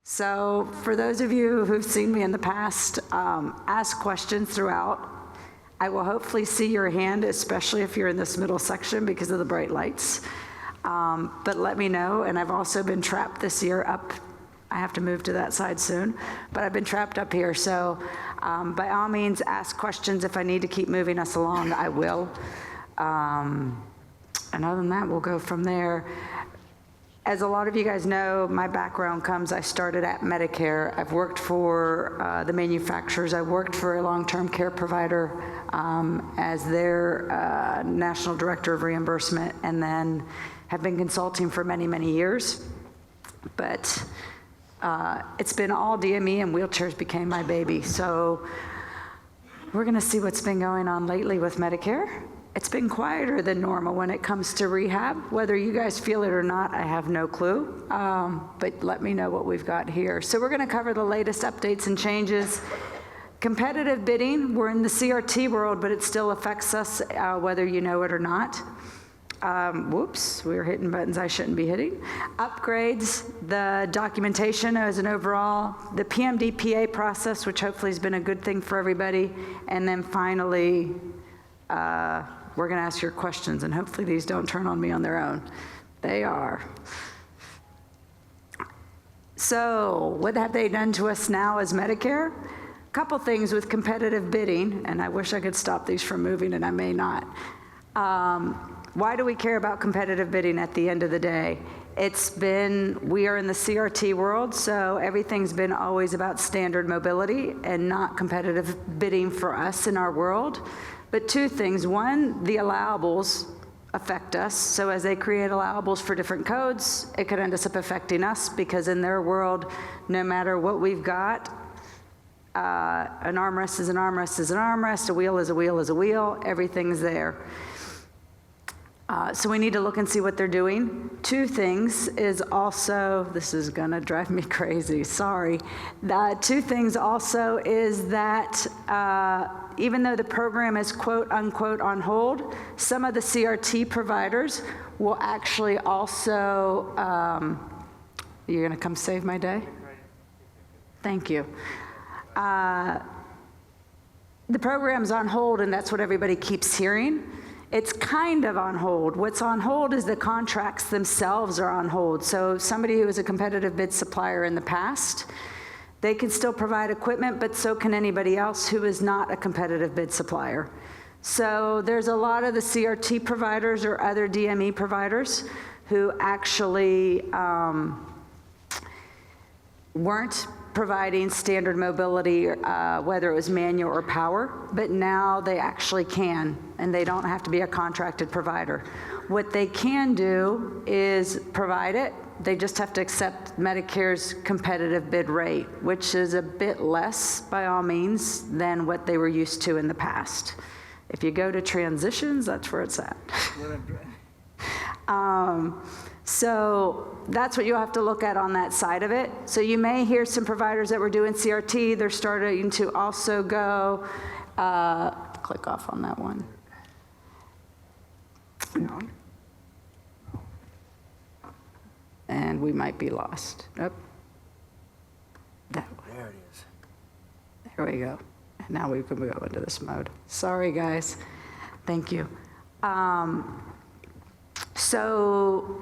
So for those of you who've seen me in the past, ask questions throughout. I will hopefully see your hand, especially if you're in this middle section because of the bright lights. But let me know, and I've also been trapped this year up. I have to move to that side soon, but I've been trapped up here. So by all means, ask questions. If I need to keep moving us along, I will. And other than that, we'll go from there. As a lot of you guys know, my background comes, I started at Medicare. I've worked for the manufacturers. I worked for a long-term care provider as their National Director of Reimbursement, and then have been consulting for many, many years. But it's been all DME, and wheelchairs became my baby. So we're gonna see what's been going on lately with Medicare. It's been quieter than normal when it comes to rehab. Whether you guys feel it or not, I have no clue, but let me know what we've got here. So we're gonna cover the latest updates and changes. Competitive bidding, we're in the CRT world, but it still affects us whether you know it or not. Whoops, we were hitting buttons I shouldn't be hitting. Upgrades, the documentation as an overall, the PMD PA process, which hopefully has been a good thing for everybody, and then finally, we're going to ask your questions, and hopefully these don't turn on me on their own. They are. So what have they done to us now as Medicare? A couple things with competitive bidding, and I wish I could stop these from moving, and I may not. Why do we care about competitive bidding at the end of the day? We are in the CRT world, so everything's been always about standard mobility and not competitive bidding for us in our world. But two things. One, the allowables affect us. So as they create allowables for different codes, it could end up affecting us because in their world, no matter what we've got, an armrest is an armrest is an armrest, a wheel is a wheel is a wheel, everything's there. So we need to look and see what they're doing. Two things is also, this is gonna drive me crazy, sorry. Two things also is that even though the program is quote unquote on hold, some of the CRT providers will actually also, you're gonna come save my day? Thank you. The program's on hold, and that's what everybody keeps hearing. It's kind of on hold. What's on hold is the contracts themselves are on hold. So somebody who was a competitive bid supplier in the past, they can still provide equipment, but so can anybody else who is not a competitive bid supplier. So there's a lot of the CRT providers or other DME providers who actually weren't providing standard mobility, whether it was manual or power, but now they actually can, and they don't have to be a contracted provider. What they can do is provide it. They just have to accept Medicare's competitive bid rate, which is a bit less, by all means, than what they were used to in the past. If you go to transitions, that's where it's at. So that's what you'll have to look at on that side of it. So you may hear some providers that were doing CRT, they're starting to also go, click off on that one. And we might be lost. Oh. That way. There it is. There we go. And now we can go into this mode. Sorry, guys. Thank you. So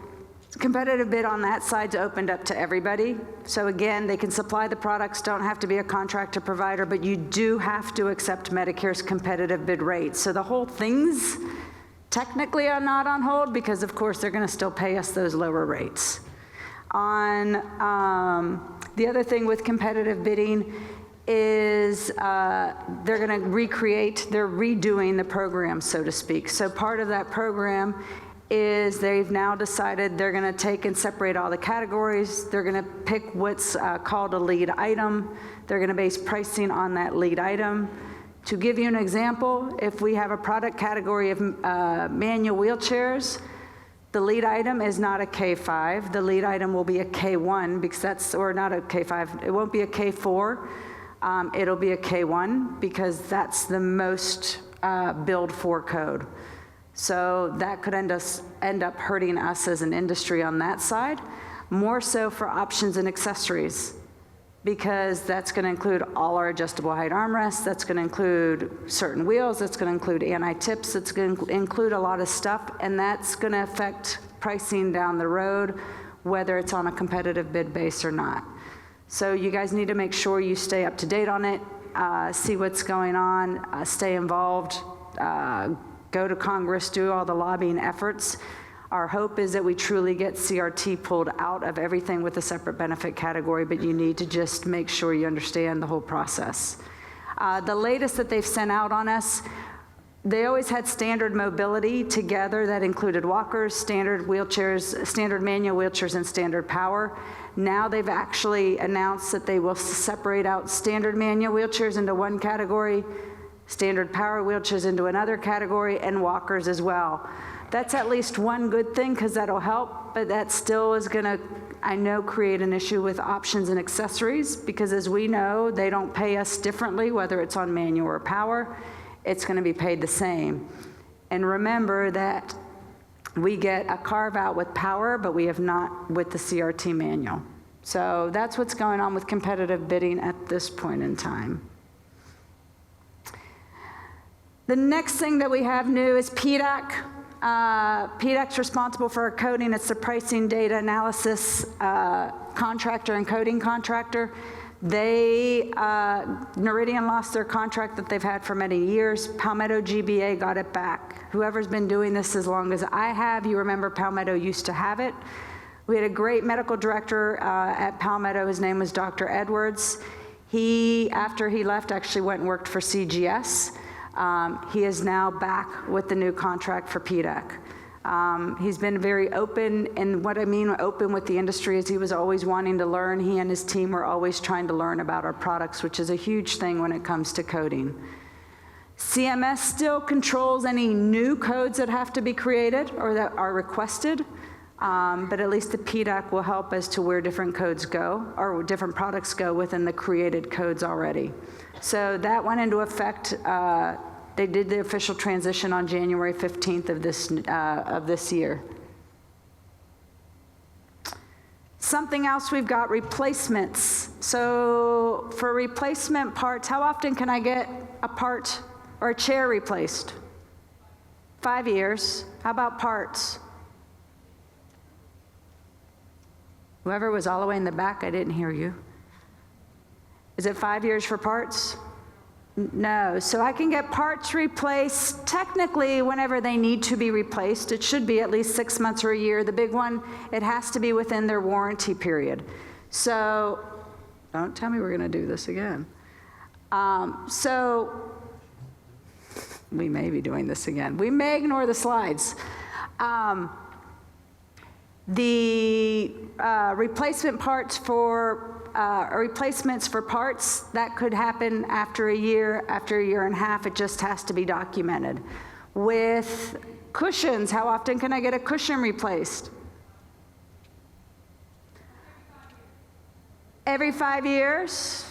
competitive bid on that side's opened up to everybody. So again, they can supply the products, don't have to be a contractor provider, but you do have to accept Medicare's competitive bid rate. So the whole thing's technically are not on hold because of course they're gonna still pay us those lower rates. On the other thing with competitive bidding is they're gonna they're redoing the program, so to speak. So part of that program is they've now decided they're gonna take and separate all the categories. They're gonna pick what's called a lead item. They're gonna base pricing on that lead item. To give you an example, if we have a product category of manual wheelchairs, the lead item is not a K5. The lead item will be a K1 because that's, or not a K5, it won't be a K4. It'll be a K1 because that's the most billed for code. So that could end up hurting us as an industry on that side, more so for options and accessories. because that's going to include all our adjustable height armrests, that's going to include certain wheels, that's going to include anti-tips, it's going to include a lot of stuff, and that's going to affect pricing down the road, whether it's on a competitive bid base or not. So you guys need to make sure you stay up to date on it, see what's going on, stay involved, go to Congress, do all the lobbying efforts. Our hope is that we truly get CRT pulled out of everything with a separate benefit category, but you need to just make sure you understand the whole process. The latest that they've sent out on us, they always had standard mobility together that included walkers, standard wheelchairs, standard manual wheelchairs, and standard power. Now they've actually announced that they will separate out standard manual wheelchairs into one category, standard power wheelchairs into another category, and walkers as well. That's at least one good thing because that'll help, but that still is going to, I know, create an issue with options and accessories because, as we know, they don't pay us differently whether it's on manual or power. It's going to be paid the same. And remember that we get a carve out with power, but we have not with the CRT manual. So that's what's going on with competitive bidding at this point in time. The next thing that we have new is PDAC. PDAC's responsible for our coding. It's the pricing data analysis contractor and coding contractor. They, Noridian lost their contract that they've had for many years. Palmetto GBA got it back. Whoever's been doing this as long as I have, you remember Palmetto used to have it. We had a great medical director at Palmetto. His name was Dr. Edwards. He, after he left, actually went and worked for CGS. He is now back with the new contract for PDAC. He's been very open, and what I mean open with the industry is he was always wanting to learn. He and his team were always trying to learn about our products, which is a huge thing when it comes to coding. CMS still controls any new codes that have to be created or that are requested, but at least the PDAC will help as to where different codes go, or different products go within the created codes already. So that went into effect. They did the official transition on January 15th of this year. Something else we've got, replacements. So for replacement parts, how often can I get a part or a chair replaced? 5 years. How about parts? Whoever was all the way in the back, I didn't hear you. Is it 5 years for parts? No. So I can get parts replaced technically whenever they need to be replaced. It should be at least 6 months or a year. The big one, it has to be within their warranty period. So don't tell me we're going to do this again. So we may be doing this again. We may ignore the slides. The replacement parts for replacements for parts, that could happen after a year and a half. It just has to be documented. With cushions, how often can I get a cushion replaced? Every 5 years?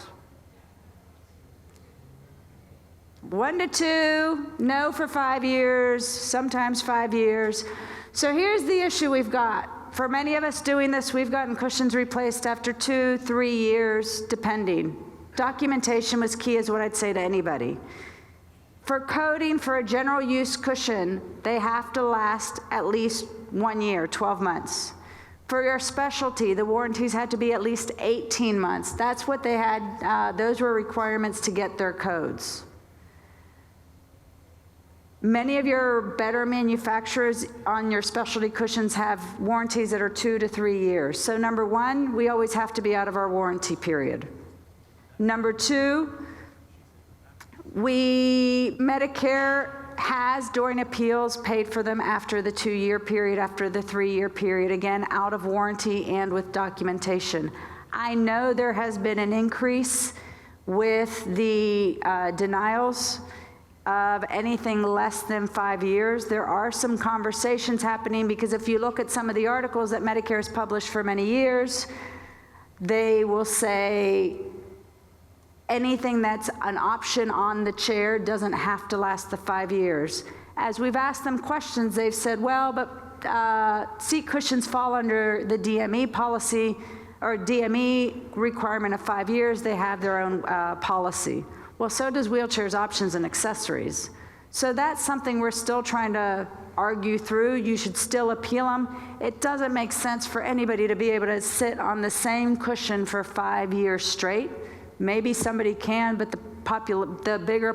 1 to 2, no for 5 years, sometimes 5 years. So here's the issue we've got. For many of us doing this, we've gotten cushions replaced after 2, 3 years, depending. Documentation was key, is what I'd say to anybody. For coding for a general use cushion, they have to last at least 1 year, 12 months. For your specialty, the warranties had to be at least 18 months. That's what they had, those were requirements to get their codes. Many of your better manufacturers on your specialty cushions have warranties that are 2 to 3 years. So number one, we always have to be out of our warranty period. Number two, Medicare has, during appeals, paid for them after the 2-year period, after the 3-year period, again, out of warranty and with documentation. I know there has been an increase with the denials of anything less than 5 years. There are some conversations happening, because if you look at some of the articles that Medicare has published for many years, they will say anything that's an option on the chair doesn't have to last the 5 years. As we've asked them questions, they've said, well, but seat cushions fall under the DME policy, or DME requirement of 5 years, they have their own policy. Well, so does wheelchairs, options, and accessories. So that's something we're still trying to argue through. You should still appeal them. It doesn't make sense for anybody to be able to sit on the same cushion for 5 years straight. Maybe somebody can, but the bigger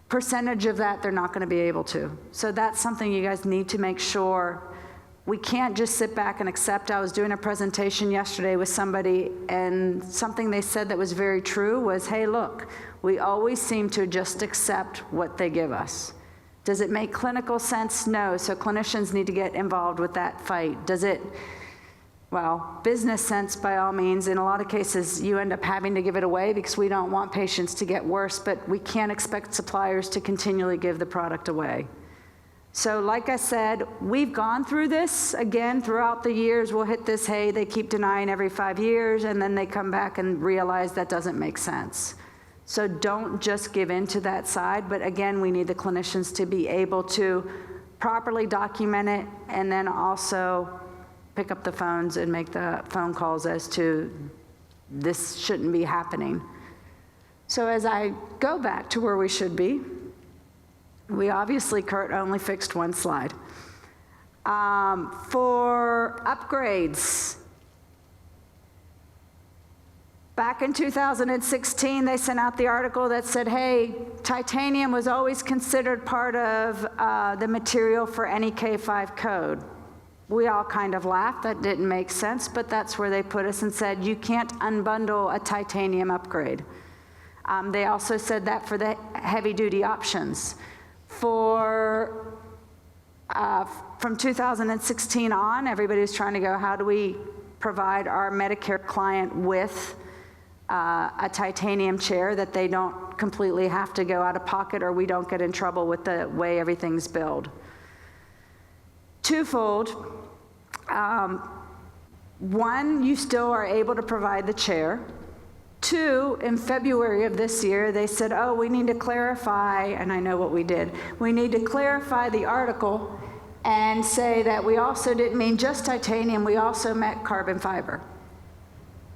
percentage of that, they're not going to be able to. So that's something you guys need to make sure. We can't just sit back and accept. I was doing a presentation yesterday with somebody, and something they said that was very true was, hey, look, we always seem to just accept what they give us. Does it make clinical sense? No. So clinicians need to get involved with that fight. Does it, well, business sense by all means. In a lot of cases, you end up having to give it away because we don't want patients to get worse, but we can't expect suppliers to continually give the product away. So like I said, we've gone through this again throughout the years. We'll hit this, hey, they keep denying every 5 years, and then they come back and realize that doesn't make sense. So don't just give in to that side, but again, we need the clinicians to be able to properly document it and then also pick up the phones and make the phone calls as to this shouldn't be happening. So as I go back to where we should be, we obviously, Kurt, only fixed one slide. For upgrades, back in 2016, they sent out the article that said, hey, titanium was always considered part of the material for any K5 code. We all kind of laughed. That didn't make sense, but that's where they put us and said, you can't unbundle a titanium upgrade. They also said that for the heavy-duty options. From 2016 on, everybody was trying to go, how do we provide our Medicare client with a titanium chair that they don't completely have to go out of pocket, or we don't get in trouble with the way everything's billed. Twofold. One, you still are able to provide the chair. Two, in February of this year, they said, oh, we need to clarify, and I know what we did. We need to clarify the article and say that we also didn't mean just titanium, we also meant carbon fiber.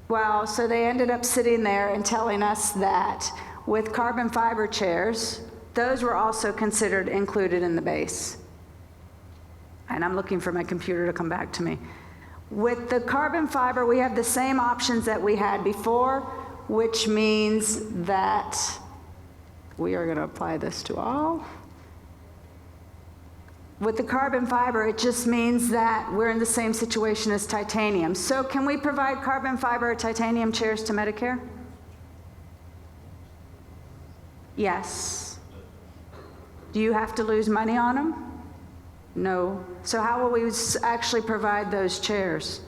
Well, so they ended up sitting there and telling us that with carbon fiber chairs, those were also considered included in the base. And I'm looking for my computer to come back to me. With the carbon fiber, we have the same options that we had before, which means that we are going to apply this to all. With the carbon fiber, it just means that we're in the same situation as titanium. So can we provide carbon fiber or titanium chairs to Medicare? Yes. Do you have to lose money on them? No. So how will we actually provide those chairs?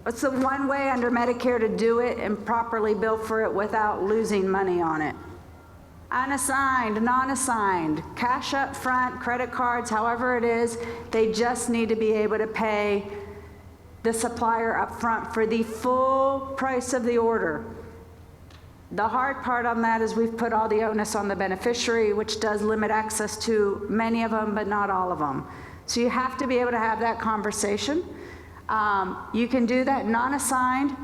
What's the one way under Medicare to do it and properly bill for it without losing money on it? Unassigned, non-assigned, cash up front, credit cards, however it is, they just need to be able to pay the supplier up front for the full price of the order. The hard part on that is we've put all the onus on the beneficiary, which does limit access to many of them, but not all of them. So you have to be able to have that conversation. You can do that non-assigned,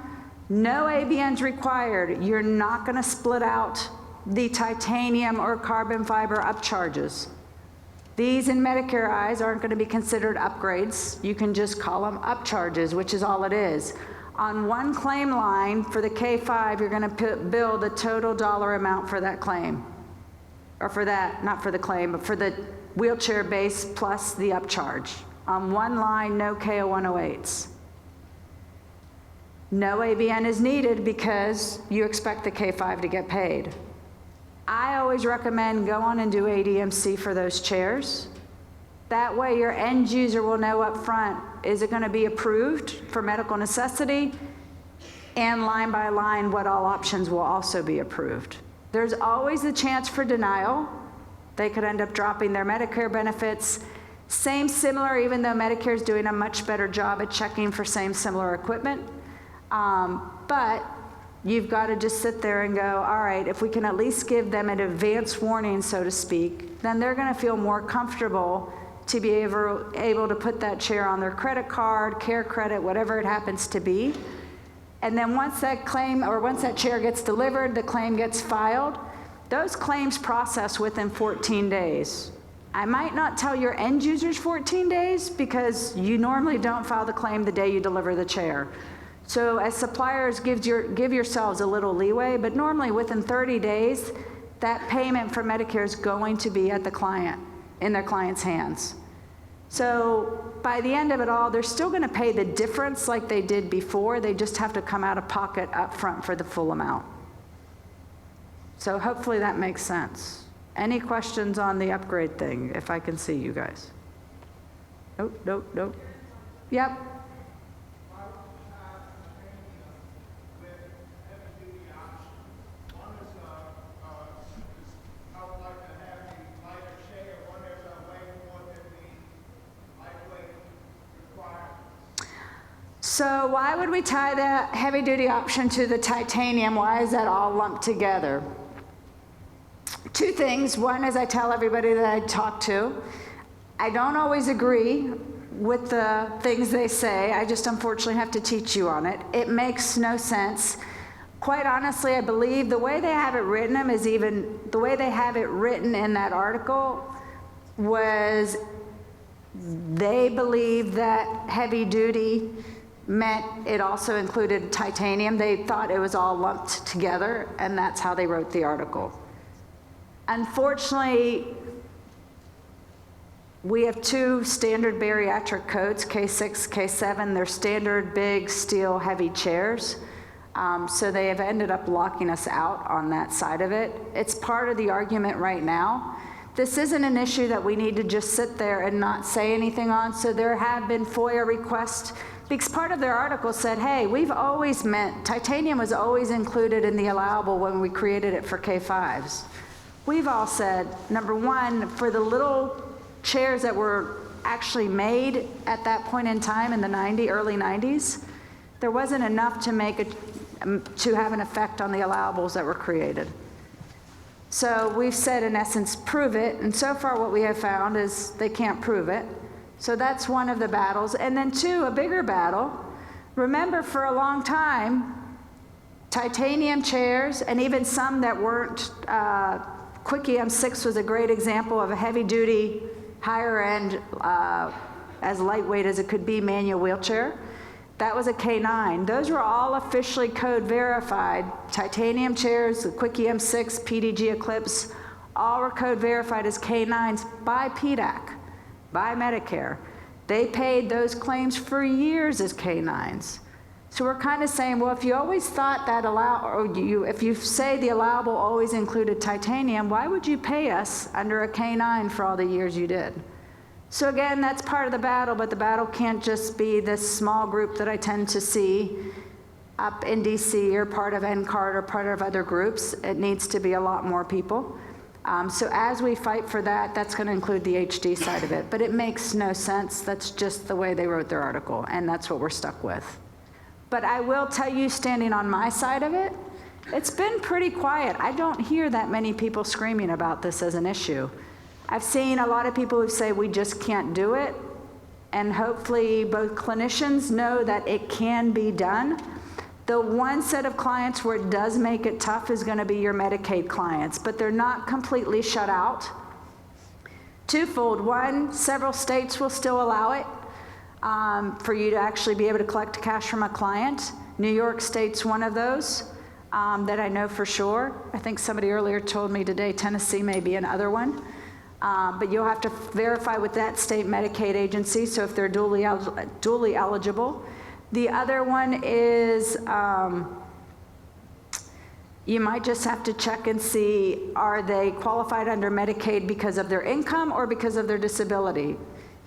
no ABNs required. You're not going to split out the titanium or carbon fiber upcharges. These in Medicare eyes aren't going to be considered upgrades. You can just call them upcharges, which is all it is. On one claim line for the K5, you're going to bill the total dollar amount for that claim. Or for that, not for the claim, but for the wheelchair base plus the upcharge. On one line, no KO108s. No ABN is needed because you expect the K5 to get paid. I always recommend go on and do ADMC for those chairs. That way your end user will know up front, is it going to be approved for medical necessity? And line by line, what all options will also be approved. There's always a chance for denial. They could end up dropping their Medicare benefits. Same, similar, even though Medicare is doing a much better job at checking for same, similar equipment. But you've got to just sit there and go, all right, if we can at least give them an advance warning, so to speak, then they're going to feel more comfortable to be able to put that chair on their credit card, care credit, whatever it happens to be. And then once that claim, or once that chair gets delivered, the claim gets filed, those claims process within 14 days. I might not tell your end users 14 days because you normally don't file the claim the day you deliver the chair. So as suppliers, give yourselves a little leeway, but normally within 30 days, that payment for Medicare is going to be at the client, in their client's hands. So by the end of it all, they're still going to pay the difference like they did before. They just have to come out of pocket up front for the full amount. So hopefully that makes sense. Any questions on the upgrade thing, if I can see you guys? Nope. Yep. So why would we tie the heavy-duty option to the titanium? Why is that all lumped together? Two things. One is I tell everybody that I talk to, I don't always agree with the things they say. I just unfortunately have to teach you on it. It makes no sense. Quite honestly, I believe the way they have it written the way they have it written in that article was they believe that heavy-duty meant it also included titanium. They thought it was all lumped together, and that's how they wrote the article. Unfortunately, we have two standard bariatric codes, K6, K7. They're standard big steel heavy chairs. So they have ended up locking us out on that side of it. It's part of the argument right now. This isn't an issue that we need to just sit there and not say anything on. So there have been FOIA requests, because part of their article said, hey, we've always meant, titanium was always included in the allowable when we created it for K5s. We've all said, number one, for the little chairs that were actually made at that point in time in the early 90s, there wasn't enough to have an effect on the allowables that were created. So we've said, in essence, prove it, and so far what we have found is they can't prove it. So that's one of the battles. And then two, a bigger battle. Remember, for a long time, titanium chairs, and even some that weren't, Quick EM6 was a great example of a heavy-duty, higher-end, as lightweight as it could be, manual wheelchair. That was a K9. Those were all officially code verified. Titanium chairs, the Quick EM6, PDG Eclipse, all were code verified as K9s by PDAC, by Medicare. They paid those claims for years as K9s. So we're kind of saying, well, if you always thought that if you say the allowable always included titanium, why would you pay us under a K9 for all the years you did? So again, that's part of the battle, but the battle can't just be this small group that I tend to see up in DC or part of NCART or part of other groups. It needs to be a lot more people. So as we fight for that, that's going to include the HD side of it. But it makes no sense. That's just the way they wrote their article, and that's what we're stuck with. But I will tell you, standing on my side of it, it's been pretty quiet. I don't hear that many people screaming about this as an issue. I've seen a lot of people who say we just can't do it, and hopefully both clinicians know that it can be done. The one set of clients where it does make it tough is going to be your Medicaid clients, but they're not completely shut out. Twofold. One, several states will still allow it for you to actually be able to collect cash from a client. New York State's one of those that I know for sure. I think somebody earlier told me today Tennessee may be another one. But you'll have to verify with that state Medicaid agency, so if they're duly eligible. The other one is you might just have to check and see, are they qualified under Medicaid because of their income or because of their disability?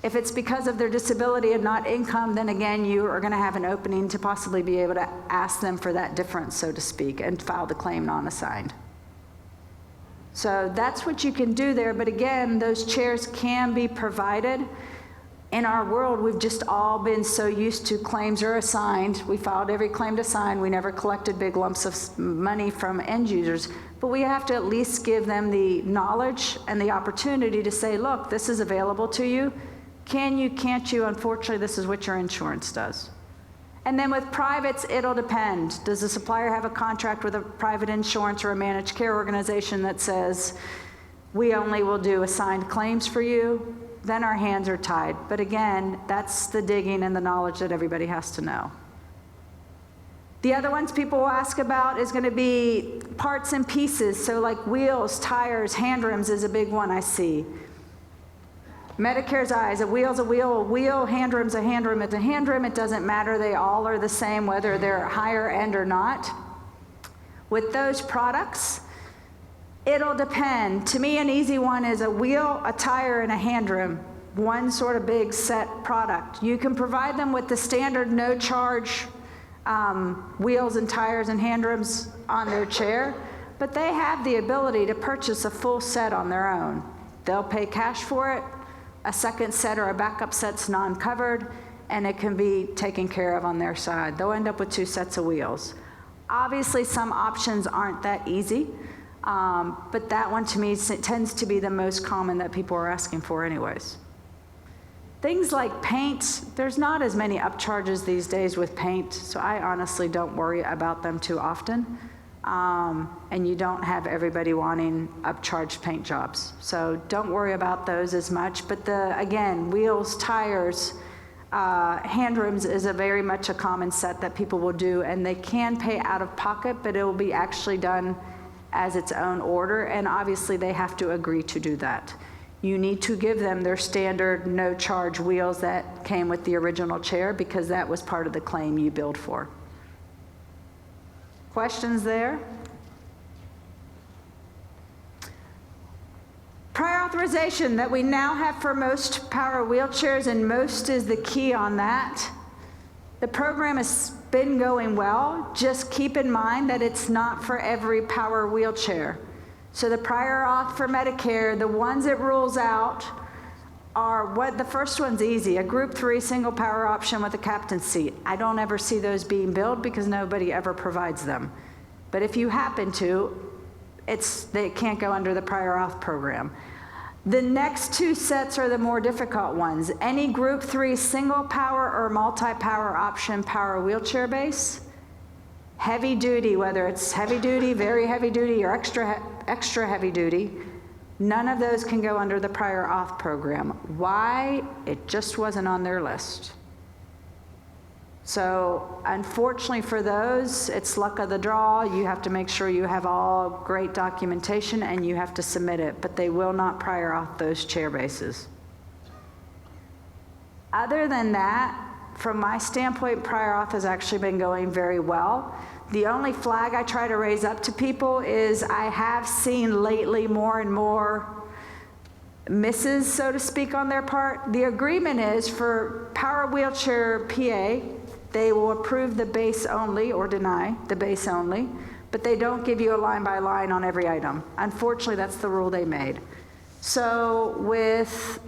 If it's because of their disability and not income, then again, you are going to have an opening to possibly be able to ask them for that difference, so to speak, and file the claim non-assigned. So that's what you can do there, but again, those chairs can be provided. In our world, we've just all been so used to claims are assigned. We filed every claim to sign. We never collected big lumps of money from end users, but we have to at least give them the knowledge and the opportunity to say, look, this is available to you. Can you, can't you? Unfortunately, this is what your insurance does. And then with privates, it'll depend. Does the supplier have a contract with a private insurance or a managed care organization that says, we only will do assigned claims for you? Then our hands are tied. But again, that's the digging and the knowledge that everybody has to know. The other ones people will ask about is going to be parts and pieces. So like wheels, tires, hand rims is a big one I see. Medicare's eyes, a wheel's a wheel, hand rim's a hand rim, it's a hand rim, it doesn't matter, they all are the same whether they're higher end or not. With those products, it'll depend. To me, an easy one is a wheel, a tire, and a hand rim. One sort of big set product. You can provide them with the standard no charge wheels and tires and hand rims on their chair, but they have the ability to purchase a full set on their own. They'll pay cash for it. A second set or a backup set's non-covered, and it can be taken care of on their side. They'll end up with 2 sets of wheels. Obviously, some options aren't that easy, but that one to me tends to be the most common that people are asking for anyways. Things like paint, there's not as many upcharges these days with paint, so I honestly don't worry about them too often. And you don't have everybody wanting upcharged paint jobs. So don't worry about those as much. But again, wheels, tires, hand rims is a very much a common set that people will do, and they can pay out of pocket, but it will be actually done as its own order, and obviously they have to agree to do that. You need to give them their standard no charge wheels that came with the original chair because that was part of the claim you billed for. Questions there? Prior authorization that we now have for most power wheelchairs, and most is the key on that. The program has been going well. Just keep in mind that it's not for every power wheelchair. So the prior auth for Medicare, the ones it rules out are the first one's easy, a group 3 single power option with a captain's seat. I don't ever see those being billed because nobody ever provides them. But if you happen to, they can't go under the prior auth program. The next 2 sets are the more difficult ones. Any group 3 single power or multi-power option power wheelchair base, heavy duty, whether it's heavy duty, very heavy duty, or extra heavy duty, none of those can go under the prior auth program. Why? It just wasn't on their list. So unfortunately for those, it's luck of the draw. You have to make sure you have all great documentation and you have to submit it, but they will not prior auth those chair bases. Other than that, from my standpoint, prior auth has actually been going very well. The only flag I try to raise up to people is I have seen lately more and more misses, so to speak, on their part. The agreement is for power wheelchair PA, they will approve the base only or deny the base only, but they don't give you a line by line on every item. Unfortunately, that's the rule they made. So with,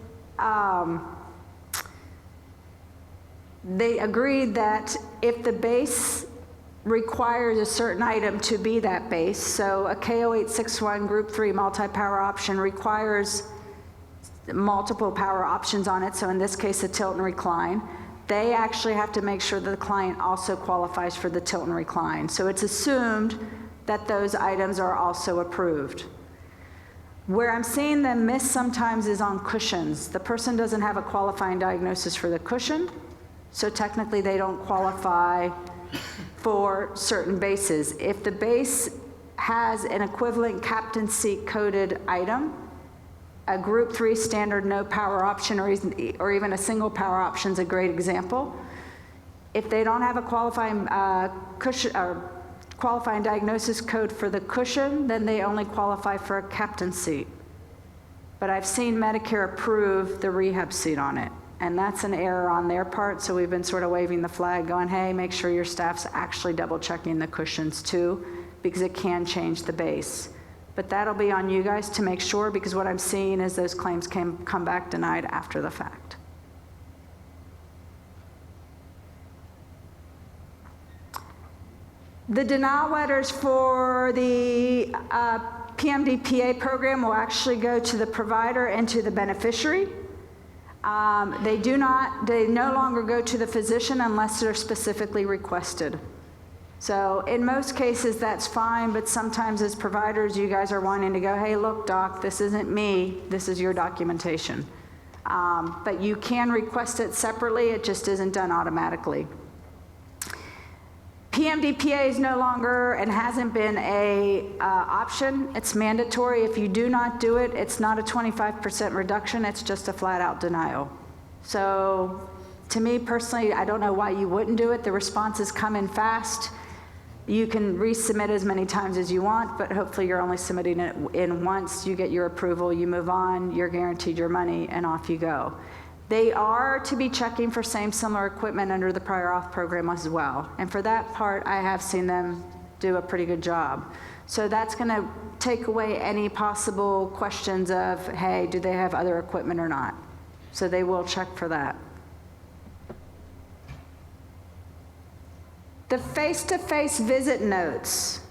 they agreed that if the base requires a certain item to be that base, so a K0861 Group 3 multi-power option requires multiple power options on it, so in this case a tilt and recline, they actually have to make sure that the client also qualifies for the tilt and recline. So it's assumed that those items are also approved. Where I'm seeing them miss sometimes is on cushions. The person doesn't have a qualifying diagnosis for the cushion, so technically they don't qualify for certain bases. If the base has an equivalent captain seat coded item, a Group 3 standard no power option or even a single power option is a great example. If they don't have a qualifying cushion or qualifying diagnosis code for the cushion, then they only qualify for a captain seat. But I've seen Medicare approve the rehab seat on it, and that's an error on their part, so we've been sort of waving the flag going, hey, make sure your staff's actually double checking the cushions too, because it can change the base. But that'll be on you guys to make sure, because what I'm seeing is those claims come back denied after the fact. The denial letters for the PMD PA program will actually go to the provider and to the beneficiary. They no longer go to the physician unless they're specifically requested. So in most cases, that's fine, but sometimes as providers, you guys are wanting to go, hey, look, doc, this isn't me, this is your documentation. But you can request it separately, it just isn't done automatically. PMD PA is no longer and hasn't been a option. It's mandatory. If you do not do it, it's not a 25% reduction, it's just a flat out denial. So to me personally, I don't know why you wouldn't do it. The responses come in fast. You can resubmit as many times as you want, but hopefully you're only submitting it in once. You get your approval, you move on, you're guaranteed your money, and off you go. They are to be checking for same similar equipment under the prior auth program as well. And for that part, I have seen them do a pretty good job. So that's gonna take away any possible questions of, hey, do they have other equipment or not? So they will check for that. The face-to-face visit notes.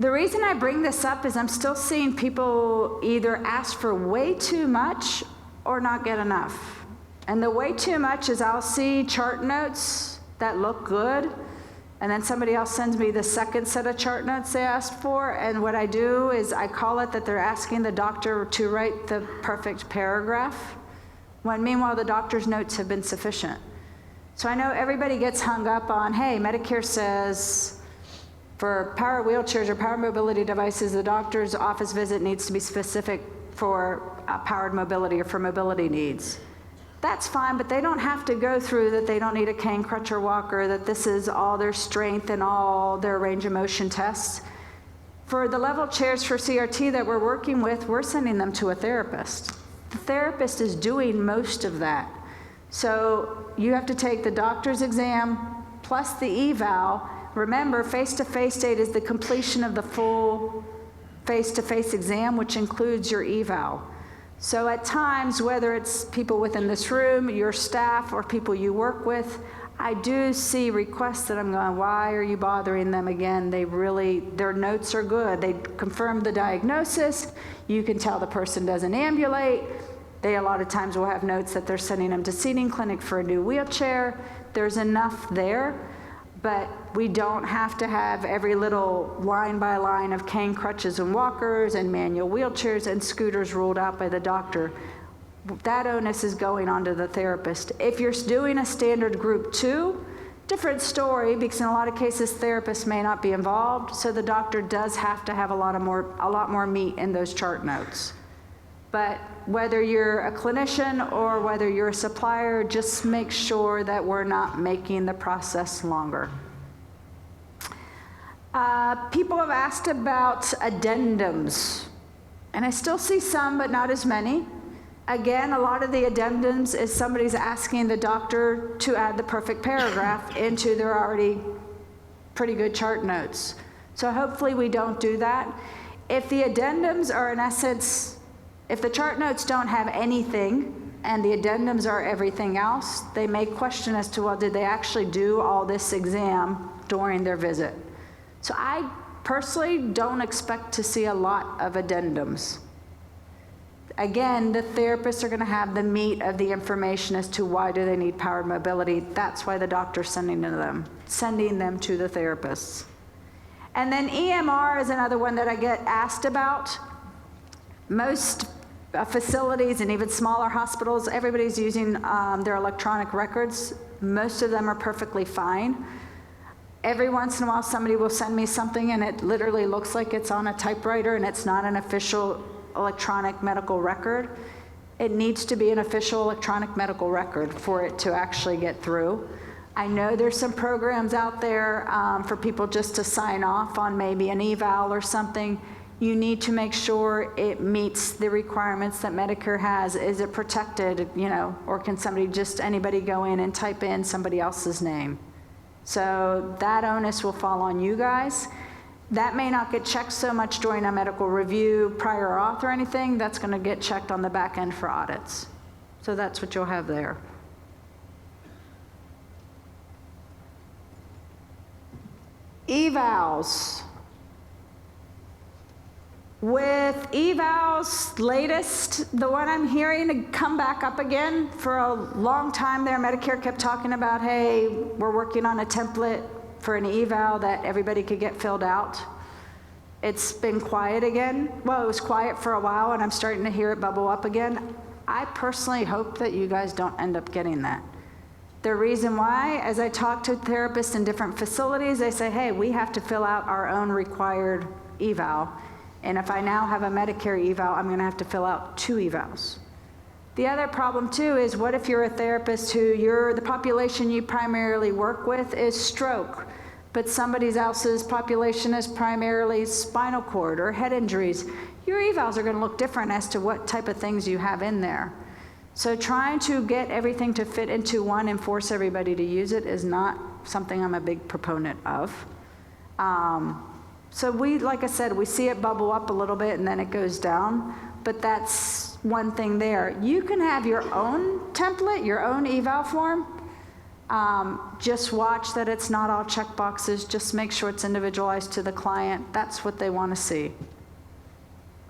The reason I bring this up is I'm still seeing people either ask for way too much or not get enough. And the way too much is I'll see chart notes that look good, and then somebody else sends me the second set of chart notes they asked for, and what I do is I call it that they're asking the doctor to write the perfect paragraph, when meanwhile the doctor's notes have been sufficient. So I know everybody gets hung up on, hey, Medicare says for power wheelchairs or power mobility devices, the doctor's office visit needs to be specific for powered mobility or for mobility needs. That's fine, but they don't have to go through that they don't need a cane, crutch, or walker, that this is all their strength and all their range of motion tests. For the level chairs for CRT that we're working with, we're sending them to a therapist. The therapist is doing most of that. So you have to take the doctor's exam plus the eval. Remember, face-to-face date is the completion of the full face-to-face exam, which includes your eval. So at times, whether it's people within this room, your staff, or people you work with, I do see requests that I'm going, why are you bothering them again? Their notes are good. They confirm the diagnosis. You can tell the person doesn't ambulate. They a lot of times will have notes that they're sending them to seating clinic for a new wheelchair. There's enough there, but we don't have to have every little line by line of cane, crutches, and walkers and manual wheelchairs and scooters ruled out by the doctor. That onus is going on to the therapist. If you're doing a standard group 2, different story, because in a lot of cases therapists may not be involved, so the doctor does have to have a lot more meat in those chart notes. But whether you're a clinician or whether you're a supplier, just make sure that we're not making the process longer. People have asked about addendums, and I still see some, but not as many. Again, a lot of the addendums is somebody's asking the doctor to add the perfect paragraph into their already pretty good chart notes. So hopefully we don't do that. If the addendums are in essence, if the chart notes don't have anything and the addendums are everything else, they may question as to, well, did they actually do all this exam during their visit? So I personally don't expect to see a lot of addendums. Again, the therapists are going to have the meat of the information as to why do they need powered mobility. That's why the doctor's sending them to the therapists. And then EMR is another one that I get asked about. Most facilities and even smaller hospitals, everybody's using their electronic records. Most of them are perfectly fine. Every once in a while, somebody will send me something and it literally looks like it's on a typewriter and it's not an official electronic medical record. It needs to be an official electronic medical record for it to actually get through. I know there's some programs out there for people just to sign off on maybe an eval or something. You need to make sure it meets the requirements that Medicare has. Is it protected, or can anybody go in and type in somebody else's name? So that onus will fall on you guys. That may not get checked so much during a medical review, prior auth or anything. That's going to get checked on the back end for audits. So that's what you'll have there. Evals. With evals, latest, the one I'm hearing to come back up again, for a long time there, Medicare kept talking about, hey, we're working on a template for an eval that everybody could get filled out. It's been quiet again. Well, it was quiet for a while, and I'm starting to hear it bubble up again. I personally hope that you guys don't end up getting that. The reason why, as I talk to therapists in different facilities, they say, hey, we have to fill out our own required eval. And if I now have a Medicare eval, I'm gonna have to fill out 2 evals. The other problem too is, what if you're a therapist who the population you primarily work with is stroke, but somebody else's population is primarily spinal cord or head injuries? Your evals are gonna look different as to what type of things you have in there. So trying to get everything to fit into one and force everybody to use it is not something I'm a big proponent of. So like I said, we see it bubble up a little bit and then it goes down, but that's one thing there. You can have your own template, your own eval form. Just watch that it's not all check boxes. Just make sure it's individualized to the client. That's what they want to see.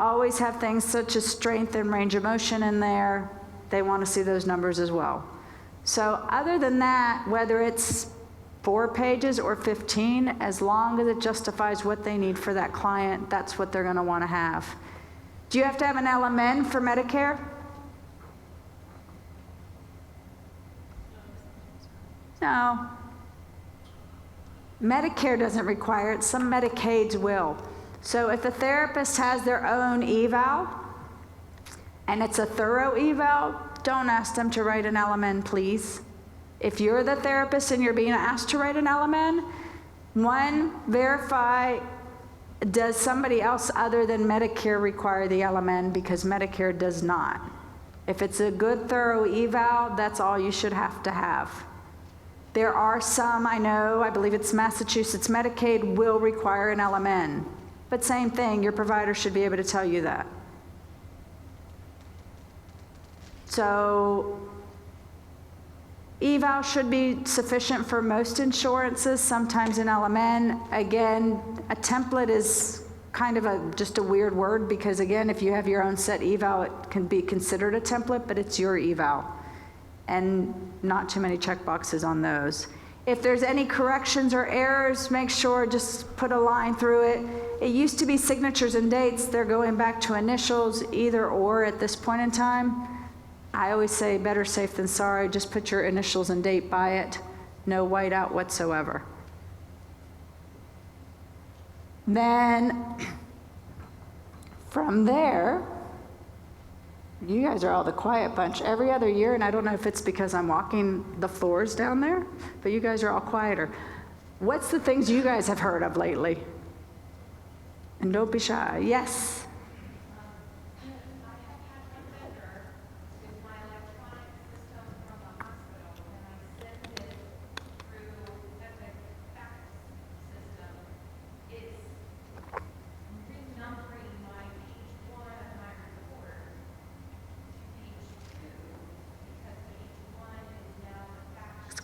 Always have things such as strength and range of motion in there. They want to see those numbers as well. So other than that, whether it's 4 pages or 15, as long as it justifies what they need for that client, that's what they're going to want to have. Do you have to have an LMN for Medicare? No. Medicare doesn't require it. Some Medicaids will. So if a therapist has their own eval, and it's a thorough eval, don't ask them to write an LMN, please. If you're the therapist and you're being asked to write an LMN, one, verify, does somebody else other than Medicare require the LMN, because Medicare does not. If it's a good, thorough eval, that's all you should have to have. There are some, I believe it's Massachusetts, Medicaid will require an LMN. But same thing, your provider should be able to tell you that. So eval should be sufficient for most insurances, sometimes an LMN. Again, a template is kind of just a weird word, because again, if you have your own set eval, it can be considered a template, but it's your eval. And not too many check boxes on those. If there's any corrections or errors, make sure just put a line through it. It used to be signatures and dates. They're going back to initials, either or at this point in time. I always say better safe than sorry. Just put your initials and date by it. No whiteout whatsoever. Then from there, you guys are all the quiet bunch. Every other year, and I don't know if it's because I'm walking the floors down there, but you guys are all quieter. What's the things you guys have heard of lately? And don't be shy. Yes.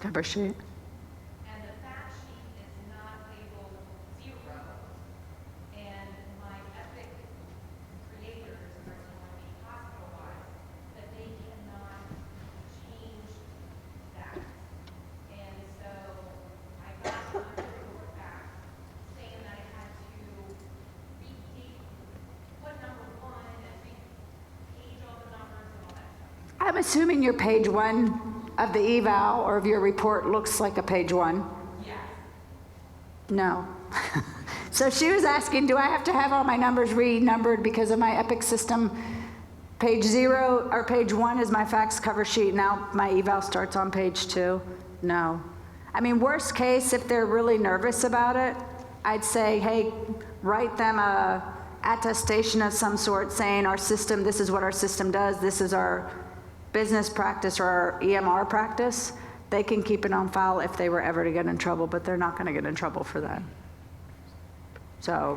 Cover sheet. And the fact sheet is not labeled 0, and my Epic creators are going to be hospitalized, that they cannot change that. And so I got my report back saying that I had to repeat what number 1 and repage all the numbers and all that stuff. I'm assuming your page 1 of the eval or of your report looks like a page 1? Yes. No. So she was asking, do I have to have all my numbers renumbered because of my Epic system? Page 0 or page 1 is my fax cover sheet. Now my eval starts on page 2. No. I mean, worst case, if they're really nervous about it, I'd say, hey, write them a attestation of some sort saying our system, this is what our system does, this is our business practice or our EMR practice. They can keep it on file if they were ever to get in trouble, but they're not going to get in trouble for that. So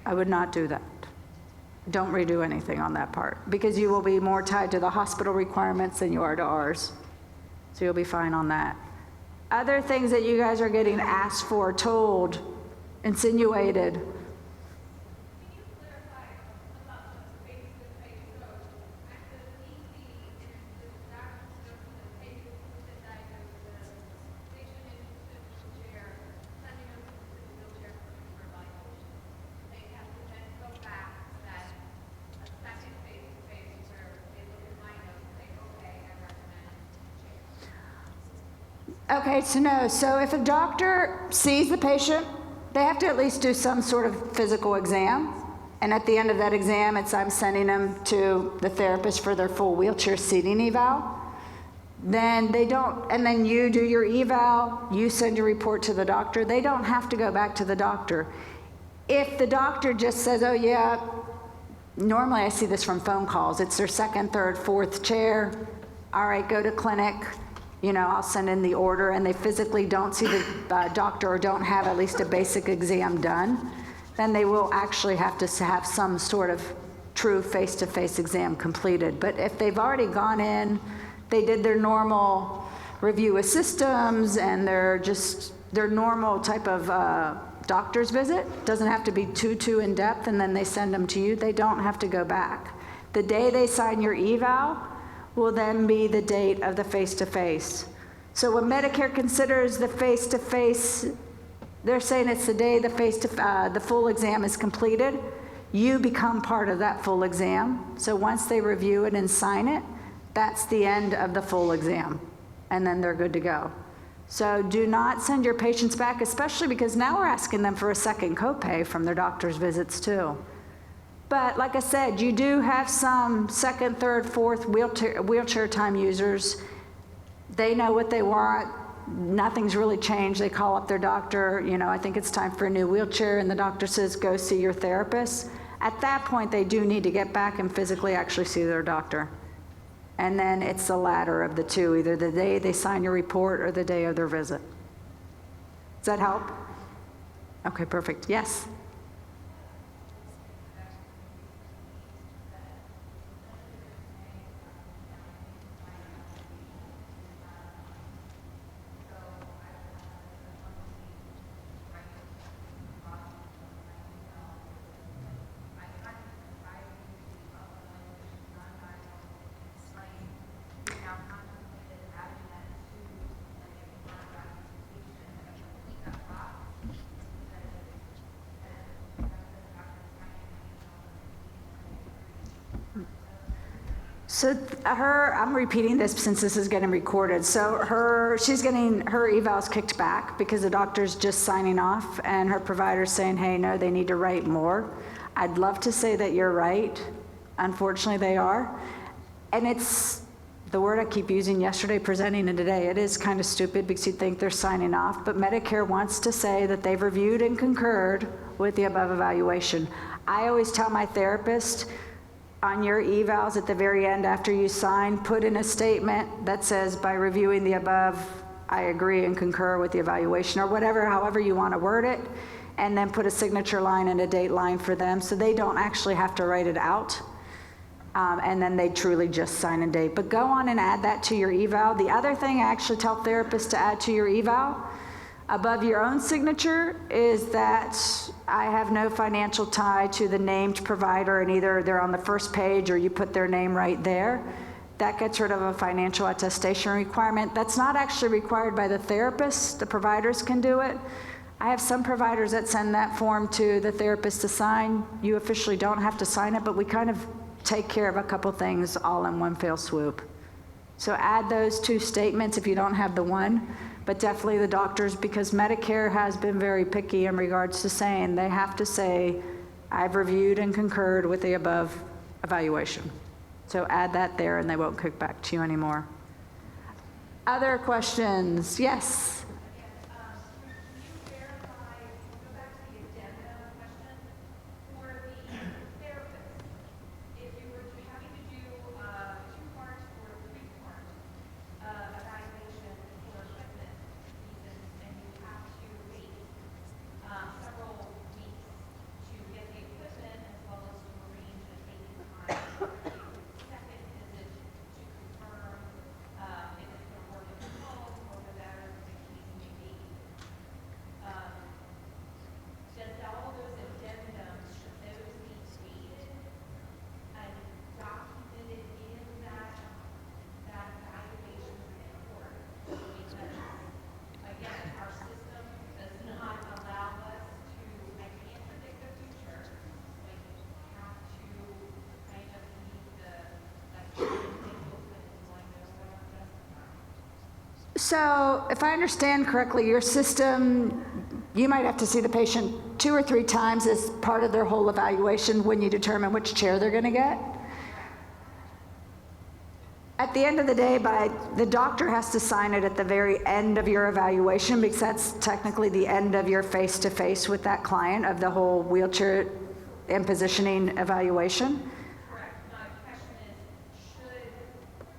I would not do that. Don't redo anything on that part, because you will be more tied to the hospital requirements than you are to ours. So you'll be fine on that. Other things that you guys are getting asked for, told, insinuated. Can you clarify Okay, so no, so if a doctor sees the patient, they have to at least do some sort of physical exam. And at the end of that exam, I'm sending them to the therapist for their full wheelchair seating eval. Then they don't, and then you do your eval, you send your report to the doctor. They don't have to go back to the doctor. If the doctor just says, oh yeah, normally I see this from phone calls, it's their second, third, fourth chair, all right, go to clinic, I'll send in the order, and they physically don't see the doctor or don't have at least a basic exam done, then they will actually have to have some sort of true face-to-face exam completed. But if they've already gone in, they did their normal review of systems and their normal type of doctor's visit, doesn't have to be too in-depth, and then they send them to you, they don't have to go back. The day they sign your eval will then be the date of the face-to-face. So when Medicare considers the face-to-face, they're saying it's the day the full exam is completed. You become part of that full exam. So once they review it and sign it, that's the end of the full exam, and then they're good to go. So do not send your patients back, especially because now we're asking them for a second copay from their doctor's visits too. But like I said, you do have some second, third, fourth wheelchair time users. They know what they want. Nothing's really changed. They call up their doctor, I think it's time for a new wheelchair, and the doctor says, go see your therapist. At that point, they do need to get back and physically actually see their doctor. And then it's the latter of the two, either the day they sign your report or the day of their visit. Does that help? Okay, perfect. Yes? So I'm repeating this since this is getting recorded. So she's getting her evals kicked back because the doctor's just signing off and her provider's saying, hey, no, they need to write more. I'd love to say that you're right. Unfortunately, they are. And it's the word I keep using yesterday, presenting, and today. It is kind of stupid because you'd think they're signing off, but Medicare wants to say that they've reviewed and concurred with the above evaluation. I always tell my therapist, on your evals at the very end after you sign, put in a statement that says, by reviewing the above, I agree and concur with the evaluation, or whatever, however you want to word it, and then put a signature line and a date line for them so they don't actually have to write it out. And then they truly just sign and date. But go on and add that to your eval. The other thing I actually tell therapists to add to your eval, above your own signature, is that I have no financial tie to the named provider, and either they're on the first page or you put their name right there. That gets rid of a financial attestation requirement. That's not actually required by the therapist. The providers can do it. I have some providers that send that form to the therapist to sign. You officially don't have to sign it, but we kind of take care of a couple things all in one fell swoop. So add those two statements if you don't have the one. But definitely the doctors, because Medicare has been very picky in regards to saying they have to say, I've reviewed and concurred with the above evaluation. So add that there and they won't kick back to you anymore. Other questions? Yes? So if I understand correctly, your system, you might have to see the patient 2 or 3 times as part of their whole evaluation when you determine which chair they're going to get. At the end of the day, the doctor has to sign it at the very end of your evaluation because that's technically the end of your face-to-face with that client of the whole wheelchair and positioning evaluation. Correct. My question is, should,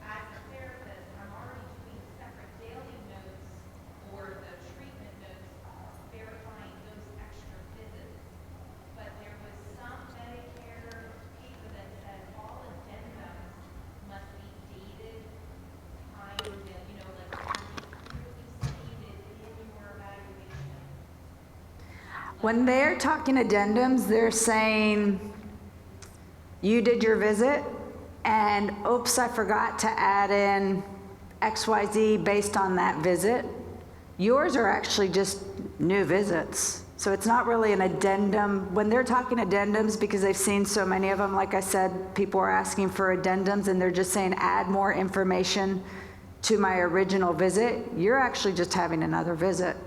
as a therapist, I'm already doing separate daily notes or the treatment notes verifying those extra visits, but there was some Medicare paper that said all addendums must be dated, timed, and, you know, like, have you clearly stated in your evaluation? When they're talking addendums, they're saying you did your visit and oops, I forgot to add in XYZ based on that visit. Yours are actually just new visits. So it's not really an addendum. When they're talking addendums, because they've seen so many of them, like I said, people are asking for addendums and they're just saying add more information to my original visit. You're actually just having another visit.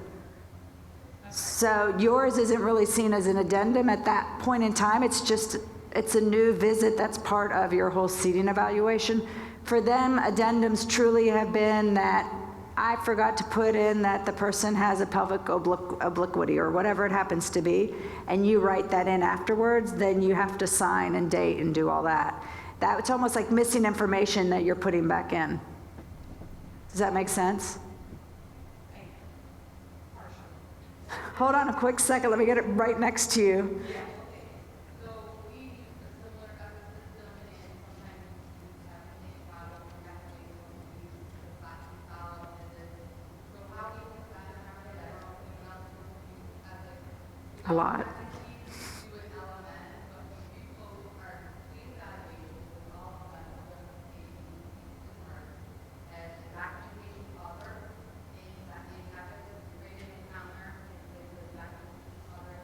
So yours isn't really seen as an addendum at that point in time. It's a new visit that's part of your whole seating evaluation. For them, addendums truly have been that I forgot to put in that the person has a pelvic obliquity or whatever it happens to be, and you write that in afterwards, then you have to sign and date and do all that. It's almost like missing information that you're putting back in. Does that make sense? Hold on a quick second, let me get it right next to you. So we use a similar system, and sometimes we have to think about it, we have to wait when we use the classic style visits. So how do you decide how to that or something else as like A lot. do an element, but when people are doing evaluation, all of them are as documentation cover in that they have a rated encounter, and the documentation cover,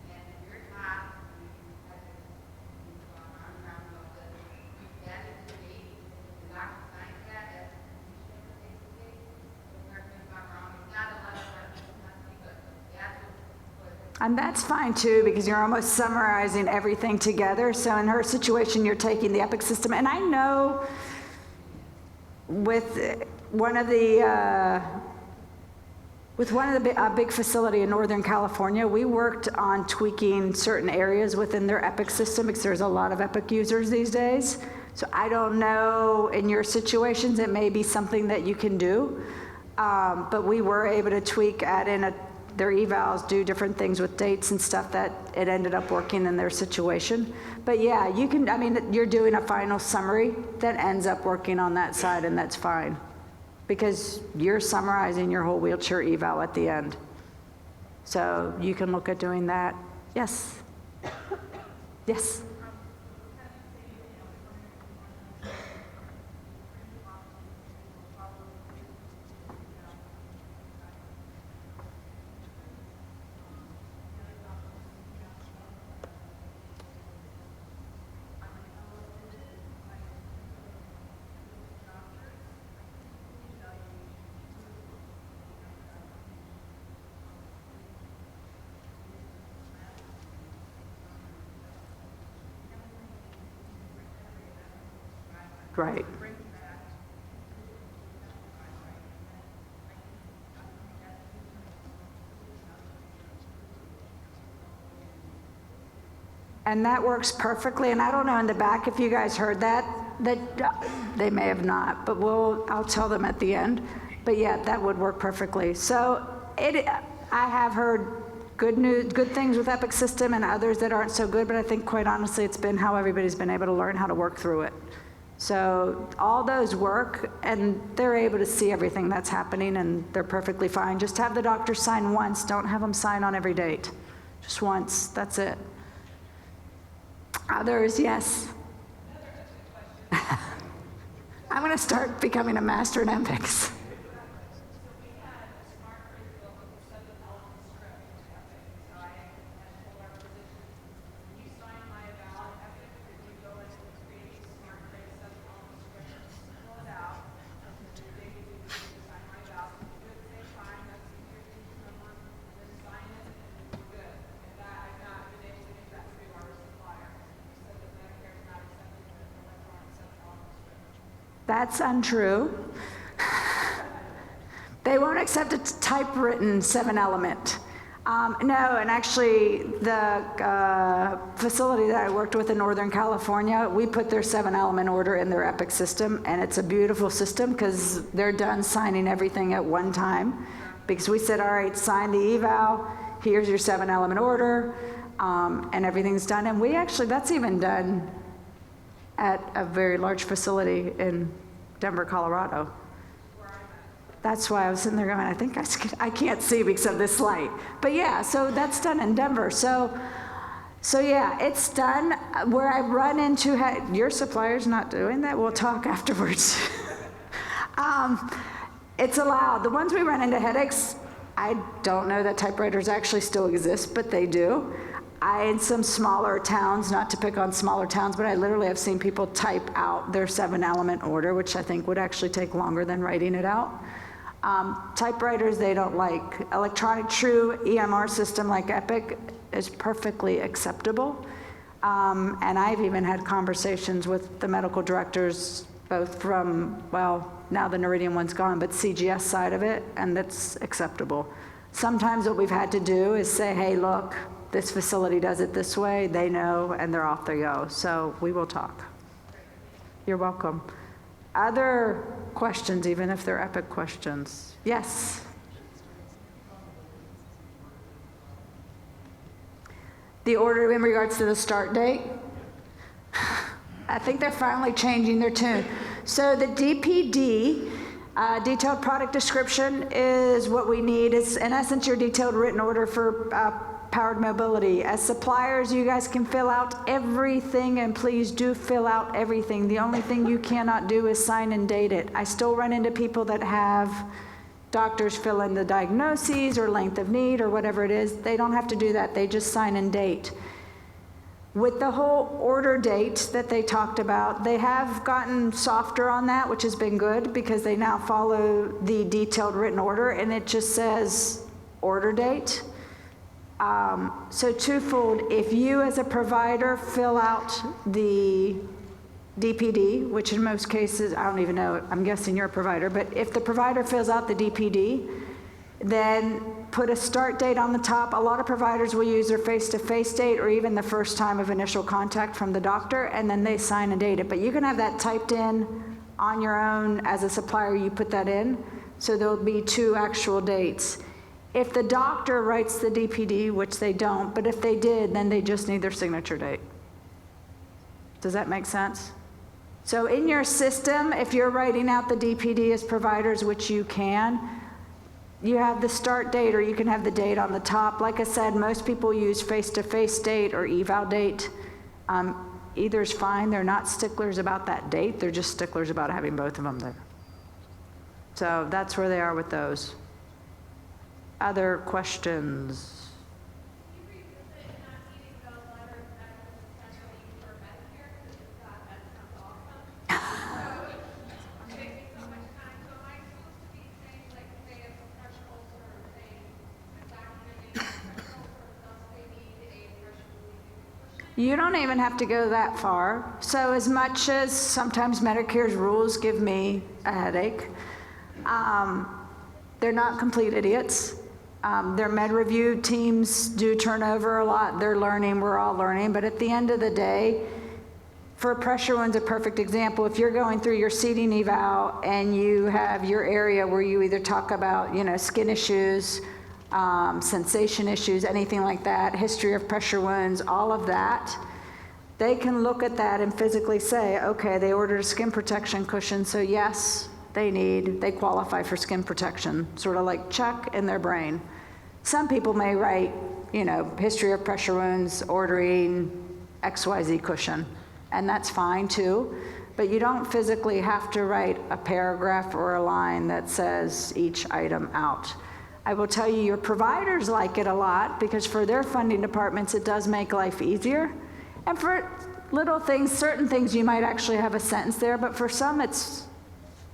and if your task, we have gone around about this, we've added the date, the doctor signs that as completion of the face-to-face, so correct me if I'm wrong, it's not a lot of work, it's not to be good, that's what. And that's fine too, because you're almost summarizing everything together. So in her situation, you're taking the Epic system. And I know with one of the big facility in Northern California, we worked on tweaking certain areas within their Epic system because there's a lot of Epic users these days. So I don't know, in your situations, it may be something that you can do. But we were able to tweak, add in their evals, do different things with dates and stuff that it ended up working in their situation. But yeah, you can, I mean, you're doing a final summary that ends up working on that side, and that's fine. Because you're summarizing your whole wheelchair eval at the end. So you can look at doing that. Yes. Yes. Right. And that works perfectly. And I don't know in the back if you guys heard that they may have not, but I'll tell them at the end. But yeah, that would work perfectly. So I have heard good things with Epic System and others that aren't so good, but I think quite honestly, it's been how everybody's been able to learn how to work through it. So all those work, and they're able to see everything that's happening, and they're perfectly fine. Just have the doctor sign once. Don't have them sign on every date. Just once. That's it. Others, yes. I'm going to start becoming a master in Epics. That's untrue. They won't accept a typewritten 7-element. No, and actually the facility that I worked with in Northern California, we put their 7-element order in their Epic system, and it's a beautiful system because they're done signing everything at one time. Because we said, all right, sign the eval, here's your 7-element order, and everything's done. And we actually, that's even done at a very large facility in Denver, Colorado. That's why I was sitting there going, I think I can't see because of this light. But yeah, so that's done in Denver. So yeah, it's done. Where I run into, your supplier's not doing that, we'll talk afterwards. It's allowed. The ones we run into headaches, I don't know that typewriters actually still exist, but they do. In some smaller towns, not to pick on smaller towns, but I literally have seen people type out their 7-element order, which I think would actually take longer than writing it out. Typewriters, they don't like. Electronic true EMR system like Epic is perfectly acceptable. And I've even had conversations with the medical directors, both from, well, now the Noridian one's gone, but CGS side of it, and that's acceptable. Sometimes what we've had to do is say, hey, look, this facility does it this way, they know, and they're off they go. So we will talk. You're welcome. Other questions, even if they're Epic questions? Yes? The order in regards to the start date? I think they're finally changing their tune. So the DPD, detailed product description, is what we need. It's in essence your detailed written order for powered mobility. As suppliers, you guys can fill out everything, and please do fill out everything. The only thing you cannot do is sign and date it. I still run into people that have doctors fill in the diagnoses or length of need or whatever it is. They don't have to do that. They just sign and date. With the whole order date that they talked about, they have gotten softer on that, which has been good because they now follow the detailed written order, and it just says order date. So twofold, if you as a provider fill out the DPD, which in most cases, I don't even know, I'm guessing you're a provider, but if the provider fills out the DPD, then put a start date on the top. A lot of providers will use their face-to-face date or even the first time of initial contact from the doctor, and then they sign and date it. But you can have that typed in on your own. As a supplier, you put that in, so there'll be 2 actual dates. If the doctor writes the DPD, which they don't, but if they did, then they just need their signature date. Does that make sense? So in your system, if you're writing out the DPD as providers, which you can, you have the start date, or you can have the date on the top. Like I said, most people use face-to-face date or eval date. Either is fine. They're not sticklers about that date. They're just sticklers about having both of them there. So that's where they are with those. Other questions? Can you revisit not needing those letters that was essentially for Medicare, because that sounds awesome. So it takes me so much time. So am I supposed to be saying, like, say it's a pressure ulcer, or saying documenting pressure ulcer, thus they need a pressure relieving cushion? You don't even have to go that far. So as much as sometimes Medicare's rules give me a headache, they're not complete idiots. Their med review teams do turn over a lot. They're learning, we're all learning. But at the end of the day, for pressure wounds, a perfect example, if you're going through your seating eval and you have your area where you either talk about, skin issues, sensation issues, anything like that, history of pressure wounds, all of that, they can look at that and physically say, okay, they ordered a skin protection cushion, so yes, they qualify for skin protection, sort of like check in their brain. Some people may write, history of pressure wounds, ordering XYZ cushion, and that's fine too, but you don't physically have to write a paragraph or a line that says each item out. I will tell you, your providers like it a lot because for their funding departments, it does make life easier. And for little things, certain things, you might actually have a sentence there, but for some, it's,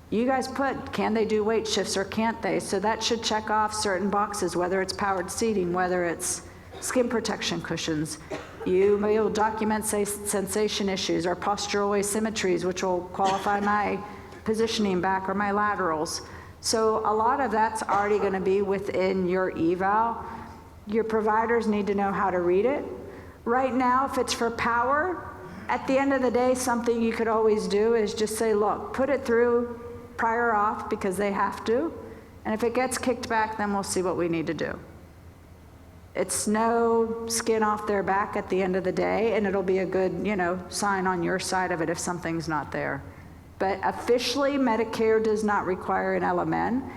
you guys put, can they do weight shifts or can't they? So that should check off certain boxes, whether it's powered seating, whether it's skin protection cushions. You may document, say, sensation issues or postural asymmetries, which will qualify my positioning back or my laterals. So a lot of that's already going to be within your eval. Your providers need to know how to read it. Right now, if it's for power, at the end of the day, something you could always do is just say, look, put it through prior auth because they have to. And if it gets kicked back, then we'll see what we need to do. It's no skin off their back at the end of the day, and it'll be a good, sign on your side of it if something's not there. But officially, Medicare does not require an LMN.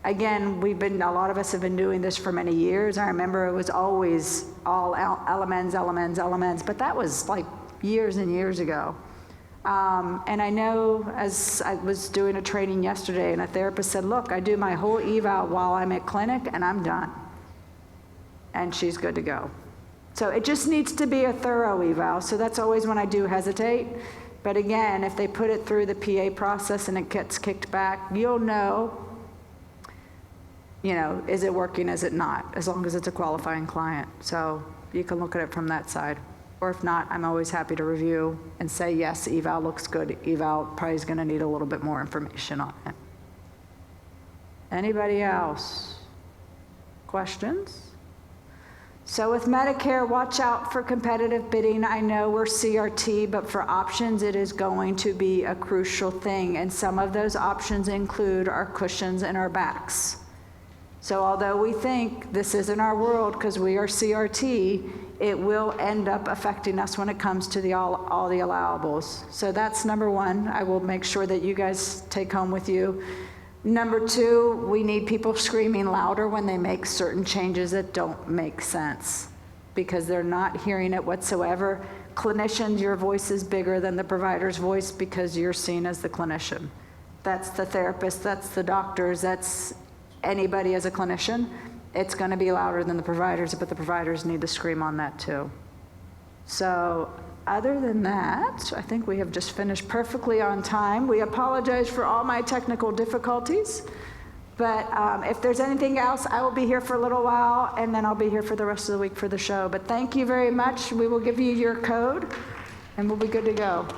Again, a lot of us have been doing this for many years. I remember it was always all LMNs, but that was like years and years ago. And I know, as I was doing a training yesterday, and a therapist said, look, I do my whole eval while I'm at clinic, and I'm done. And she's good to go. So it just needs to be a thorough eval. So that's always when I do hesitate. But again, if they put it through the PA process and it gets kicked back, you'll know, is it working, is it not, as long as it's a qualifying client. So you can look at it from that side. Or if not, I'm always happy to review and say, yes, eval looks good. Eval probably is going to need a little bit more information on it. Anybody else? Questions? So with Medicare, watch out for competitive bidding. I know we're CRT, but for options, it is going to be a crucial thing. And some of those options include our cushions and our backs. So although we think this isn't our world because we are CRT, it will end up affecting us when it comes to all the allowables. So that's number one. I will make sure that you guys take home with you. Number two, we need people screaming louder when they make certain changes that don't make sense because they're not hearing it whatsoever. Clinicians, your voice is bigger than the provider's voice because you're seen as the clinician. That's the therapist, that's the doctors, that's anybody as a clinician. It's going to be louder than the providers, but the providers need to scream on that too. So other than that, I think we have just finished perfectly on time. We apologize for all my technical difficulties, but if there's anything else, I will be here for a little while, and then I'll be here for the rest of the week for the show. But thank you very much. We will give you your code, and we'll be good to go.